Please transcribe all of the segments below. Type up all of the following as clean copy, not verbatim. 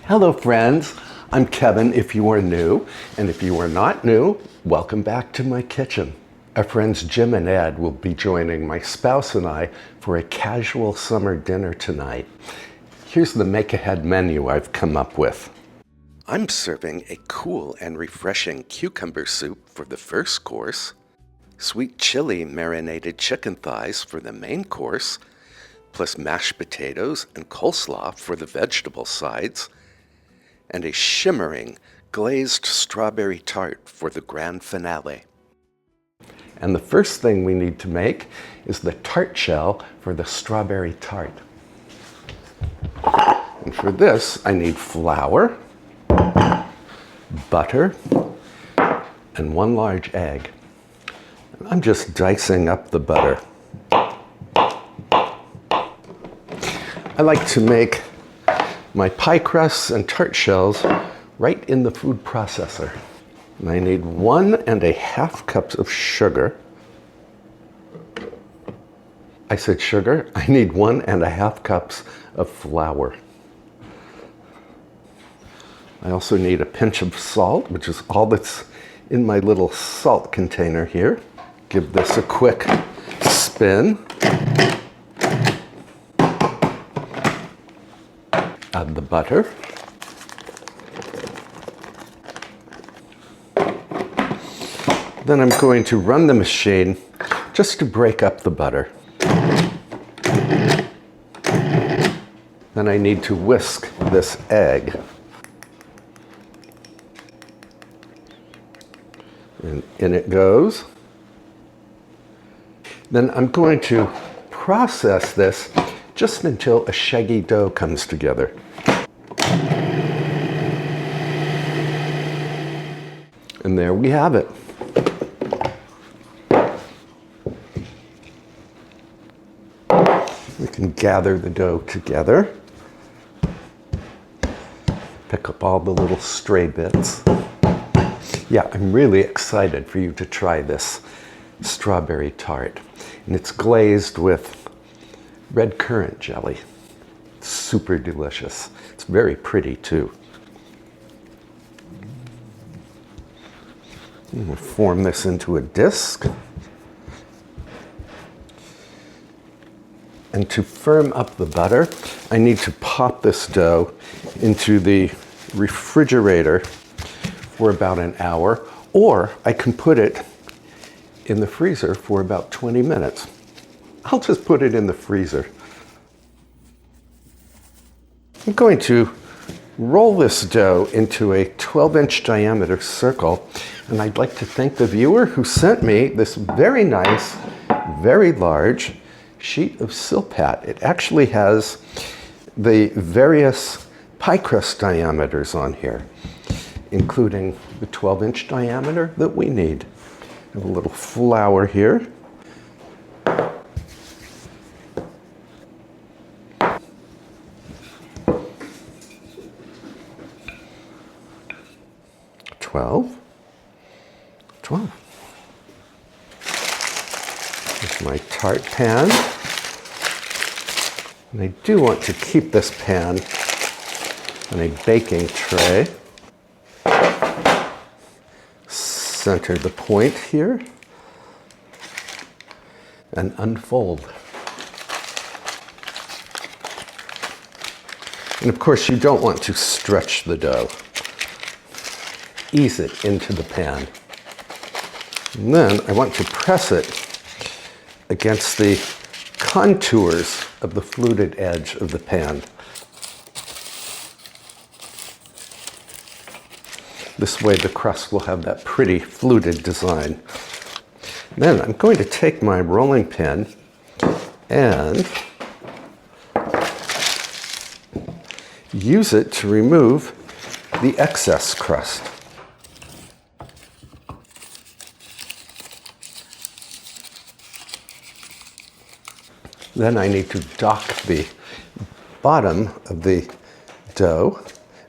Hello friends, I'm Kevin if you are new, and if you are not new, welcome back to my kitchen. Our friends Jim and Ed will be joining my spouse and I for a casual summer dinner tonight. Here's the make-ahead menu I've come up with. I'm serving a cool and refreshing cucumber soup for the first course, sweet chili marinated chicken thighs for the main course, plus mashed potatoes and coleslaw for the vegetable sides, and a shimmering glazed strawberry tart for the grand finale. And the first thing we need to make is the tart shell for the strawberry tart. And for this, I need flour, butter, and 1 large egg. And I'm just dicing up the butter. I like to make my pie crusts and tart shells right in the food processor. And I need 1.5 cups of sugar. I said sugar. I need 1.5 cups of flour. I also need a pinch of salt, which is all that's in my little salt container here. Give this a quick spin. Add the butter. Then I'm going to run the machine just to break up the butter. Then I need to whisk this egg. And in it goes. Then I'm going to process this just until a shaggy dough comes together. And there we have it. We can gather the dough together. Pick up all the little stray bits. Yeah, I'm really excited for you to try this strawberry tart. And it's glazed with red currant jelly. It's super delicious. It's very pretty too. And we'll form this into a disc. And to firm up the butter, I need to pop this dough into the refrigerator for about an hour, or I can put it in the freezer for about 20 minutes. I'll just put it in the freezer. I'm going to roll this dough into a 12-inch diameter circle, and I'd like to thank the viewer who sent me this very nice, very large sheet of Silpat. It actually has the various pie crust diameters on here, including the 12-inch diameter that we need. I have a little flour here. Twelve. Here's my tart pan. And I do want to keep this pan on a baking tray. Center the point here and unfold. And of course, you don't want to stretch the dough. Ease it into the pan. And then I want to press it against the contours of the fluted edge of the pan. This way the crust will have that pretty fluted design. Then I'm going to take my rolling pin and use it to remove the excess crust. Then I need to dock the bottom of the dough,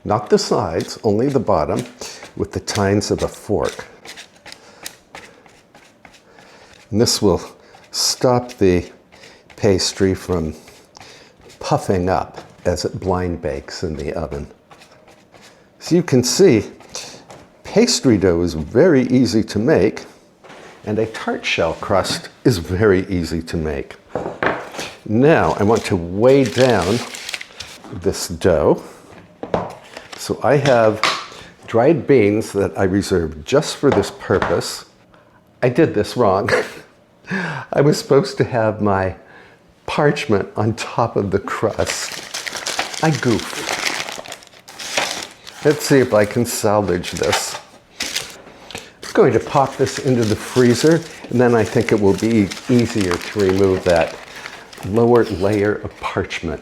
not the sides, only the bottom, with the tines of a fork. And this will stop the pastry from puffing up as it blind bakes in the oven. So you can see pastry dough is very easy to make, and a tart shell crust is very easy to make. Now I want to weigh down this dough. So I have dried beans that I reserved just for this purpose. I did this wrong. I was supposed to have my parchment on top of the crust. I goofed. Let's see if I can salvage this. I'm going to pop this into the freezer, and then I think it will be easier to remove that lower layer of parchment.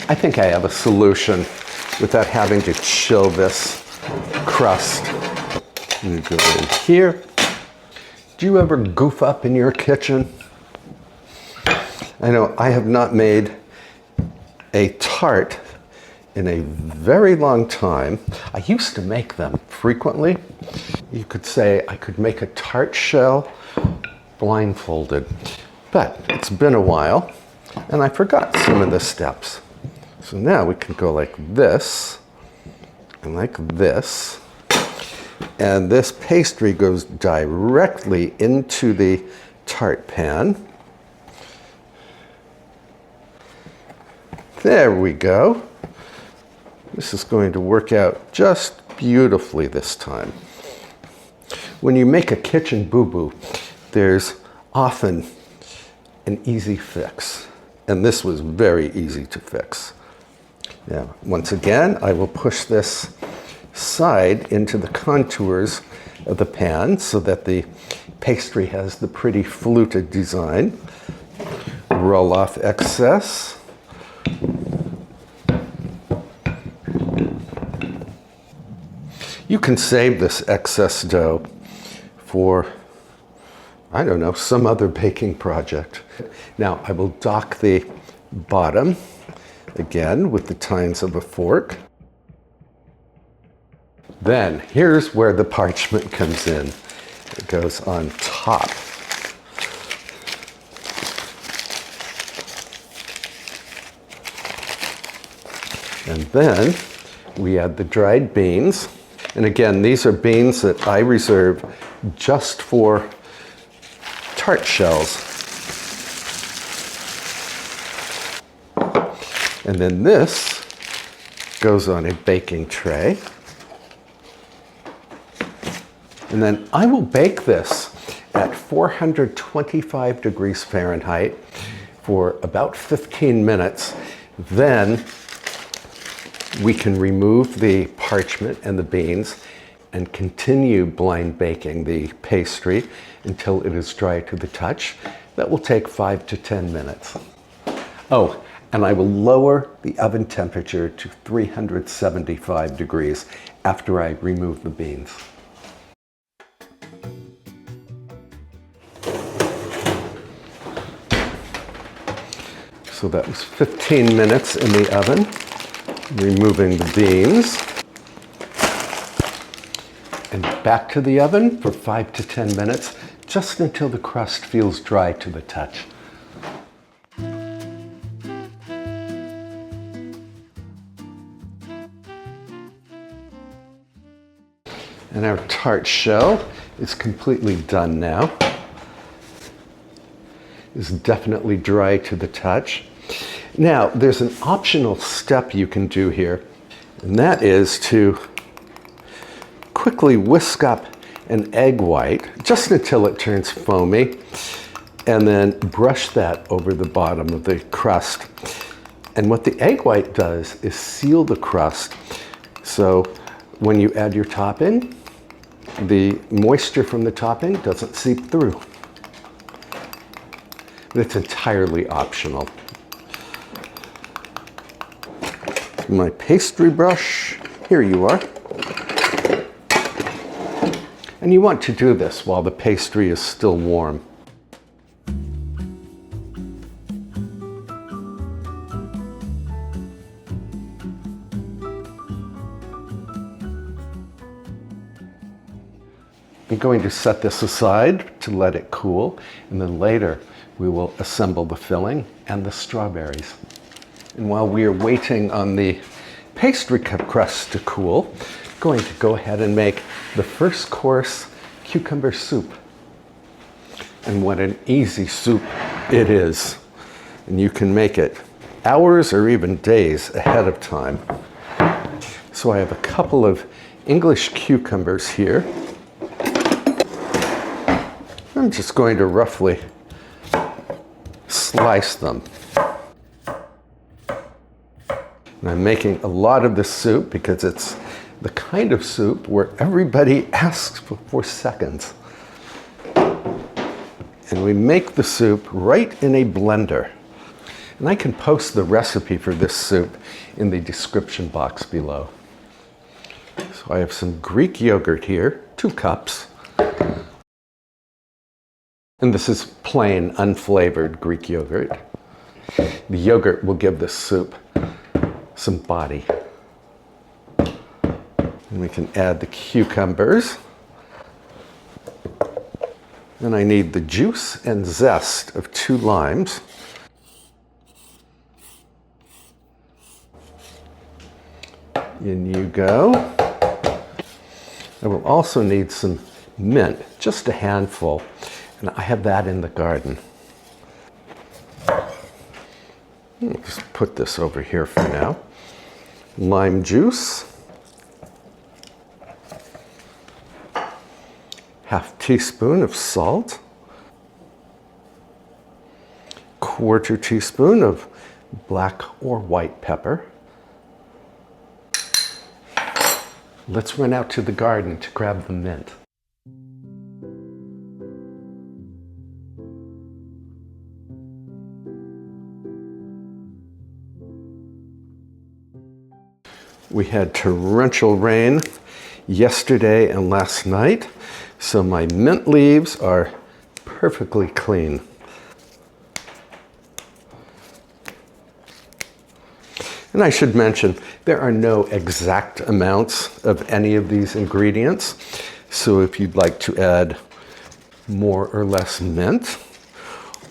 I think I have a solution without having to chill this crust. I'm going to go in here. Do you ever goof up in your kitchen? I know I have not made a tart in a very long time. I used to make them frequently. You could say I could make a tart shell blindfolded, but it's been a while and I forgot some of the steps. So now we can go like this and like this. And this pastry goes directly into the tart pan. There we go. This is going to work out just beautifully this time. When you make a kitchen boo-boo, there's often an easy fix. And this was very easy to fix. Now, once again, I will push this side into the contours of the pan so that the pastry has the pretty fluted design. Roll off excess. You can save this excess dough for, I don't know, some other baking project. Now I will dock the bottom again with the tines of a fork. Then here's where the parchment comes in. It goes on top. And then we add the dried beans. And again, these are beans that I reserve just for tart shells. And then this goes on a baking tray. And then I will bake this at 425 degrees Fahrenheit for about 15 minutes. Then we can remove the parchment and the beans and continue blind baking the pastry until it is dry to the touch. That will take 5 to 10 minutes. Oh, and I will lower the oven temperature to 375 degrees after I remove the beans. So that was 15 minutes in the oven. Removing the beans. And back to the oven for 5 to 10 minutes, just until the crust feels dry to the touch. And our tart shell is completely done now. It's definitely dry to the touch. Now, there's an optional step you can do here, and that is to quickly whisk up an egg white, just until it turns foamy, and then brush that over the bottom of the crust. And what the egg white does is seal the crust, so when you add your topping, the moisture from the topping doesn't seep through. But it's entirely optional. My pastry brush, here you are. And you want to do this while the pastry is still warm. I'm going to set this aside to let it cool, and then later we will assemble the filling and the strawberries. And while we are waiting on the pastry crust to cool, I'm going to go ahead and make the first course cucumber soup. And what an easy soup it is. And you can make it hours or even days ahead of time. So I have a couple of English cucumbers here. I'm just going to roughly slice them. And I'm making a lot of this soup because it's the kind of soup where everybody asks for seconds. And we make the soup right in a blender. And I can post the recipe for this soup in the description box below. So I have some Greek yogurt here, 2 cups. And this is plain, unflavored Greek yogurt. The yogurt will give this soup some body. And we can add the cucumbers. And I need the juice and zest of 2 limes. In you go. I will also need some mint, just a handful. And I have that in the garden. I'll just put this over here for now. Lime juice. Half teaspoon of salt, 1/4 teaspoon of black or white pepper. Let's run out to the garden to grab the mint. We had torrential rain yesterday and last night. So my mint leaves are perfectly clean. And I should mention, there are no exact amounts of any of these ingredients. So if you'd like to add more or less mint,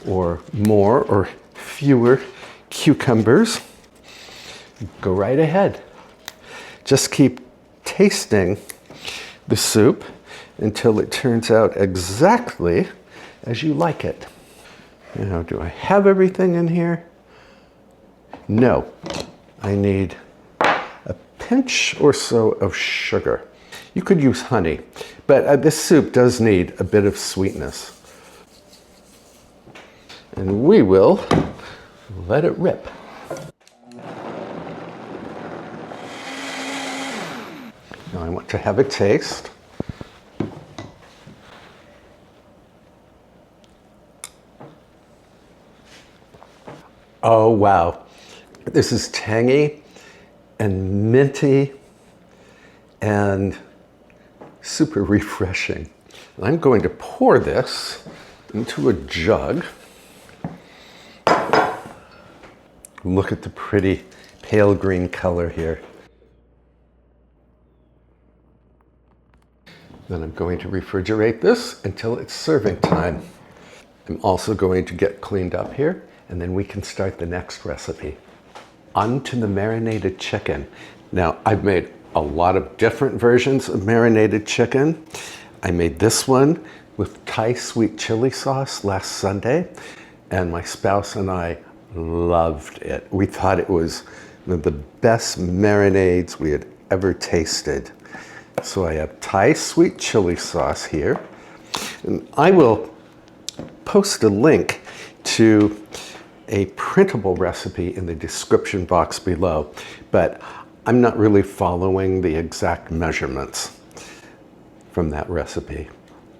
or more or fewer cucumbers, go right ahead. Just keep tasting the soup until it turns out exactly as you like it. Now, do I have everything in here? No. I need a pinch or so of sugar. You could use honey, but this soup does need a bit of sweetness. And we will let it rip. Now I want to have a taste. Oh, wow. This is tangy and minty and super refreshing. I'm going to pour this into a jug. Look at the pretty pale green color here. Then I'm going to refrigerate this until it's serving time. I'm also going to get cleaned up here, and then we can start the next recipe. On to the marinated chicken. Now, I've made a lot of different versions of marinated chicken. I made this one with Thai sweet chili sauce last Sunday, and my spouse and I loved it. We thought it was one of the best marinades we had ever tasted. So I have Thai sweet chili sauce here, and I will post a link to a printable recipe in the description box below, but I'm not really following the exact measurements from that recipe.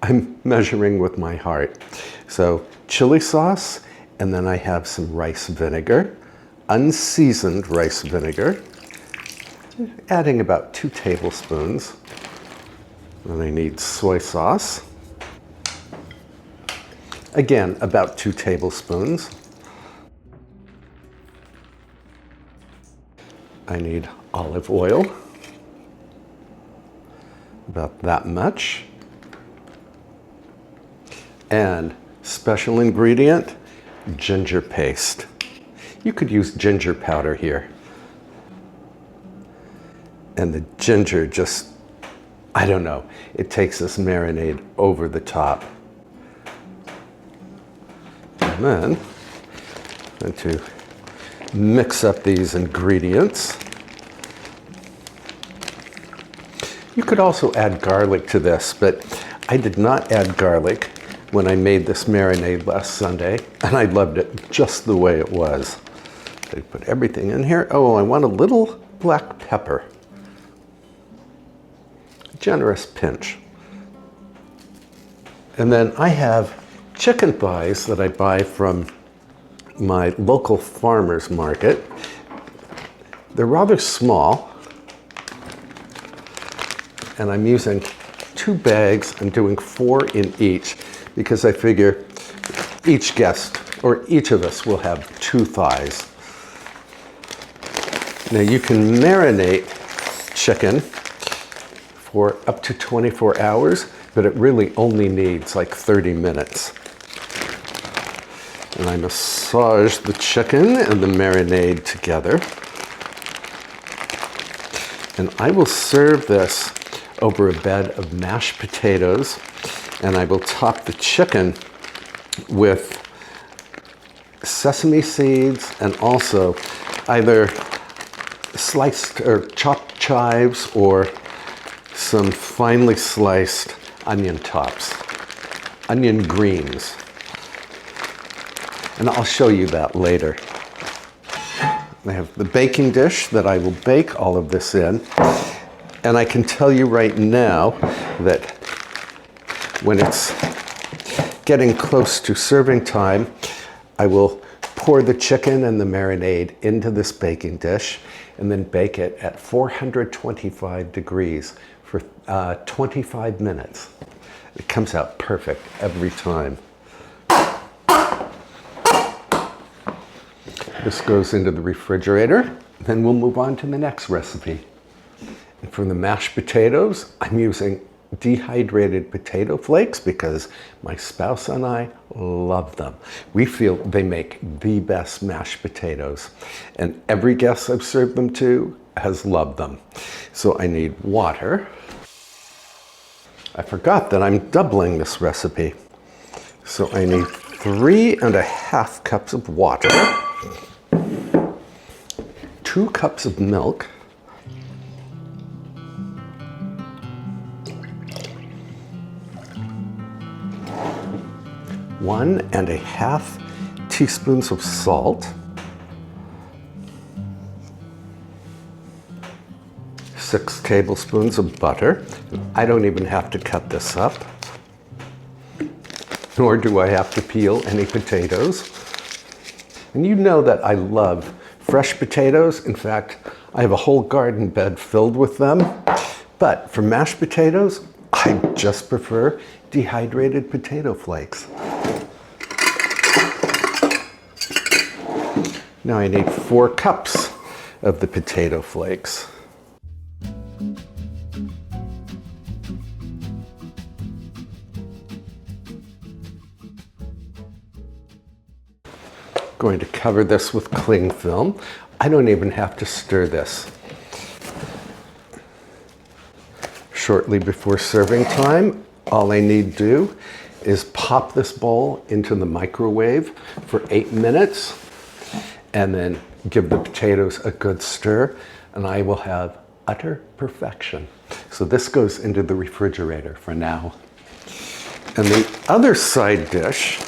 I'm measuring with my heart. So chili sauce, and then I have some rice vinegar, unseasoned rice vinegar, adding about 2 tablespoons. And I need soy sauce. Again, about 2 tablespoons. I need olive oil, about that much. And special ingredient, ginger paste. You could use ginger powder here. And the ginger just, I don't know, it takes this marinade over the top. And then I'm going to mix up these ingredients. You could also add garlic to this, but I did not add garlic when I made this marinade last Sunday, and I loved it just the way it was. I put everything in here. Oh, I want a little black pepper. A generous pinch. And then I have chicken thighs that I buy from my local farmer's market. They're rather small, and I'm using 2 bags. I'm doing 4 in each because I figure each guest or each of us will have 2 thighs. Now you can marinate chicken for up to 24 hours, but it really only needs like 30 minutes. And I massage the chicken and the marinade together. And I will serve this over a bed of mashed potatoes, and I will top the chicken with sesame seeds and also either sliced or chopped chives or some finely sliced onion tops, onion greens. And I'll show you that later. I have the baking dish that I will bake all of this in. And I can tell you right now that when it's getting close to serving time, I will pour the chicken and the marinade into this baking dish and then bake it at 425 degrees for 25 minutes. It comes out perfect every time. This goes into the refrigerator, then we'll move on to the next recipe. And for the mashed potatoes, I'm using dehydrated potato flakes because my spouse and I love them. We feel they make the best mashed potatoes, and every guest I've served them to has loved them. So I need water. I forgot that I'm doubling this recipe. So I need 3.5 cups of water, 2 cups of milk, 1.5 teaspoons of salt, 6 tablespoons of butter. I don't even have to cut this up, nor do I have to peel any potatoes. And you know that I love fresh potatoes. In fact, I have a whole garden bed filled with them. But for mashed potatoes, I just prefer dehydrated potato flakes. Now I need 4 cups of the potato flakes. Going to cover this with cling film. I don't even have to stir this. Shortly before serving time, all I need to do is pop this bowl into the microwave for 8 minutes and then give the potatoes a good stir, and I will have utter perfection. So this goes into the refrigerator for now. And the other side dish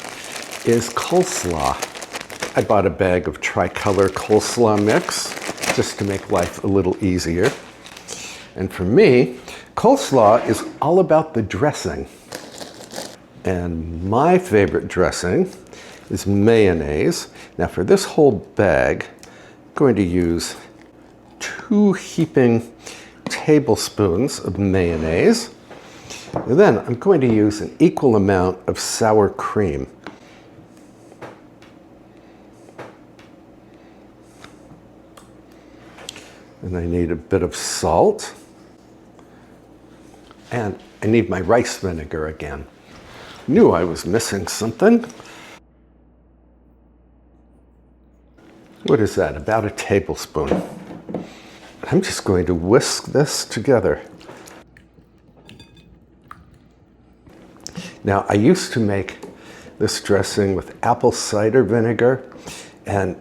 is coleslaw. I bought a bag of tricolor coleslaw mix just to make life a little easier. And for me, coleslaw is all about the dressing. And my favorite dressing is mayonnaise. Now for this whole bag, I'm going to use 2 heaping tablespoons of mayonnaise. And then I'm going to use an equal amount of sour cream. And I need a bit of salt. And I need my rice vinegar again. Knew I was missing something. What is that? About a tablespoon. I'm just going to whisk this together. Now, I used to make this dressing with apple cider vinegar, and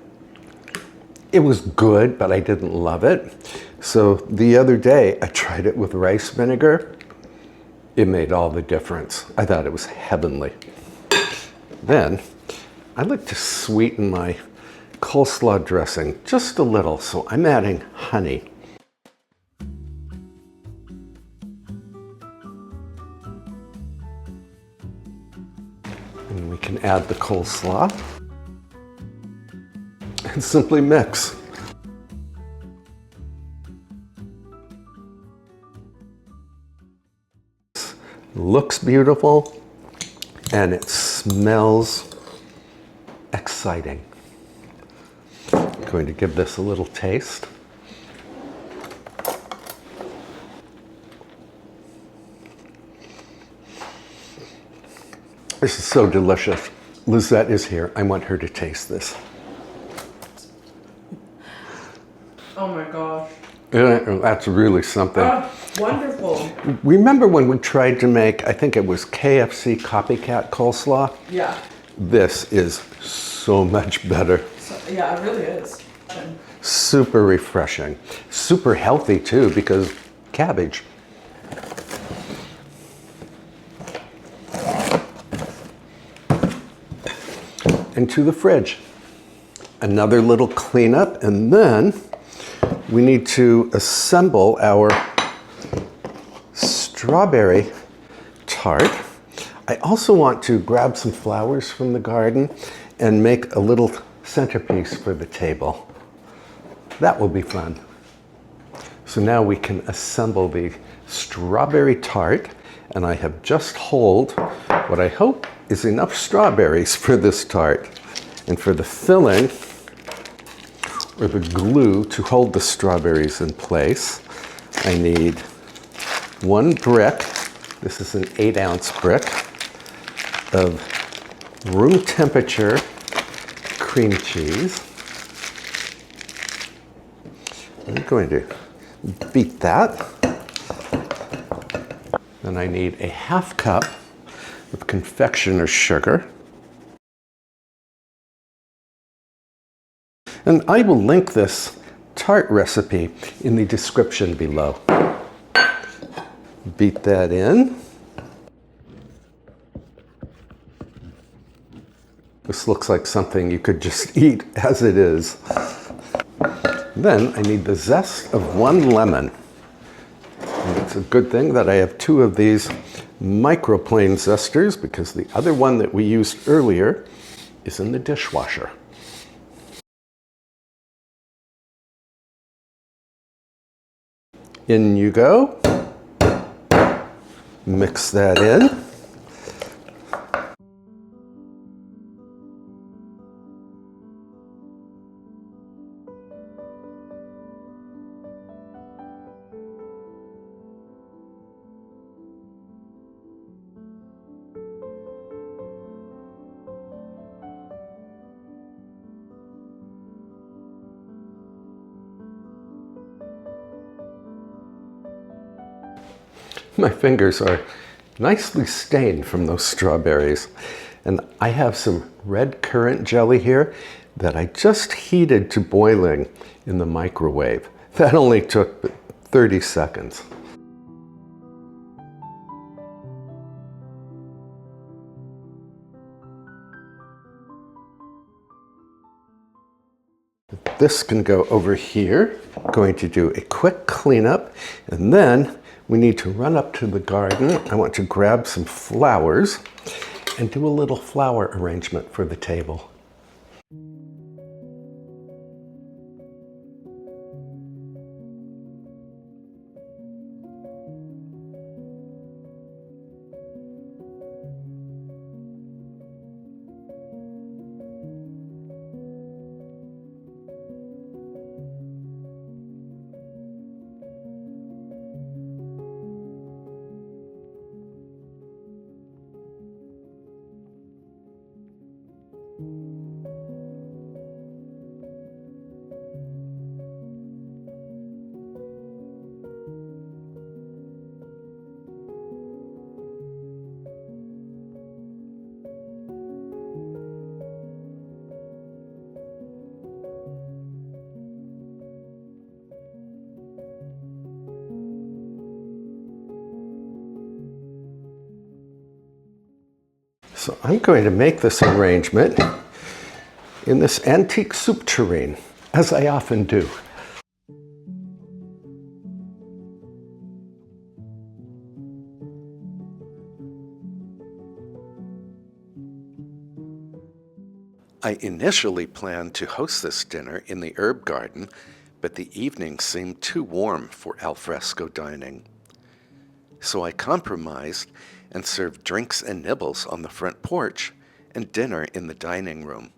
it was good, but I didn't love it. So the other day, I tried it with rice vinegar. It made all the difference. I thought it was heavenly. Then, I like to sweeten my coleslaw dressing just a little, so I'm adding honey. And we can add the coleslaw and simply mix. Looks beautiful and it smells exciting. I'm going to give this a little taste. This is so delicious. Lizette is here. I want her to taste this. Oh my gosh. That's really something. Oh, wonderful. Remember when we tried to make, I think it was KFC copycat coleslaw? Yeah. This is so much better. Yeah, it really is. Super refreshing. Super healthy too, because cabbage. Into the fridge. Another little cleanup, and then we need to assemble our strawberry tart. I also want to grab some flowers from the garden and make a little centerpiece for the table. That will be fun. So now we can assemble the strawberry tart, and I have just holed what I hope is enough strawberries for this tart. And for the filling, or the glue to hold the strawberries in place, I need 1 brick, this is an 8-ounce brick, of room temperature cream cheese. I'm going to beat that. Then I need a 1/2 cup of confectioner's sugar. And I will link this tart recipe in the description below. Beat that in. This looks like something you could just eat as it is. Then I need the zest of 1 lemon. And it's a good thing that I have 2 of these microplane zesters, because the other one that we used earlier is in the dishwasher. In you go. Mix that in. My fingers are nicely stained from those strawberries. And I have some red currant jelly here that I just heated to boiling in the microwave. That only took 30 seconds. This can go over here. I'm going to do a quick cleanup, and then we need to run up to the garden. I want to grab some flowers and do a little flower arrangement for the table. So I'm going to make this arrangement in this antique soup tureen, as I often do. I initially planned to host this dinner in the herb garden, but the evening seemed too warm for alfresco dining. So I compromised and served drinks and nibbles on the front porch and dinner in the dining room.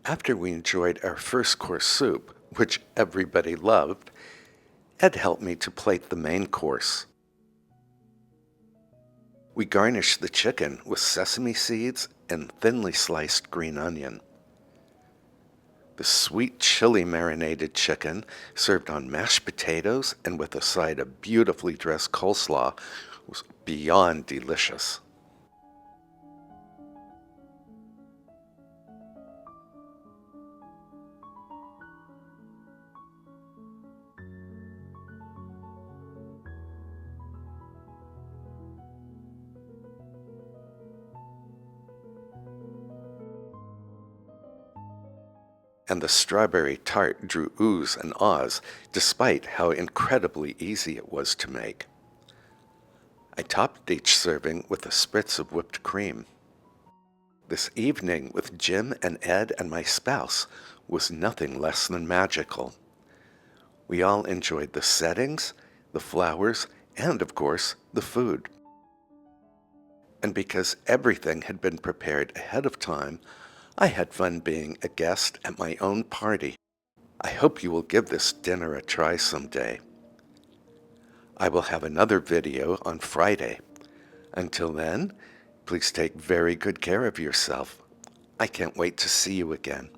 After we enjoyed our first course soup, which everybody loved, Ed helped me to plate the main course. We garnished the chicken with sesame seeds and thinly sliced green onion. The sweet chili marinated chicken, served on mashed potatoes and with a side of beautifully dressed coleslaw, was beyond delicious. And the strawberry tart drew oohs and ahs despite how incredibly easy it was to make. I topped each serving with a spritz of whipped cream. This evening with Jim and Ed and my spouse was nothing less than magical. We all enjoyed the settings, the flowers, and of course, the food. And because everything had been prepared ahead of time, I had fun being a guest at my own party. I hope you will give this dinner a try someday. I will have another video on Friday. Until then, please take very good care of yourself. I can't wait to see you again.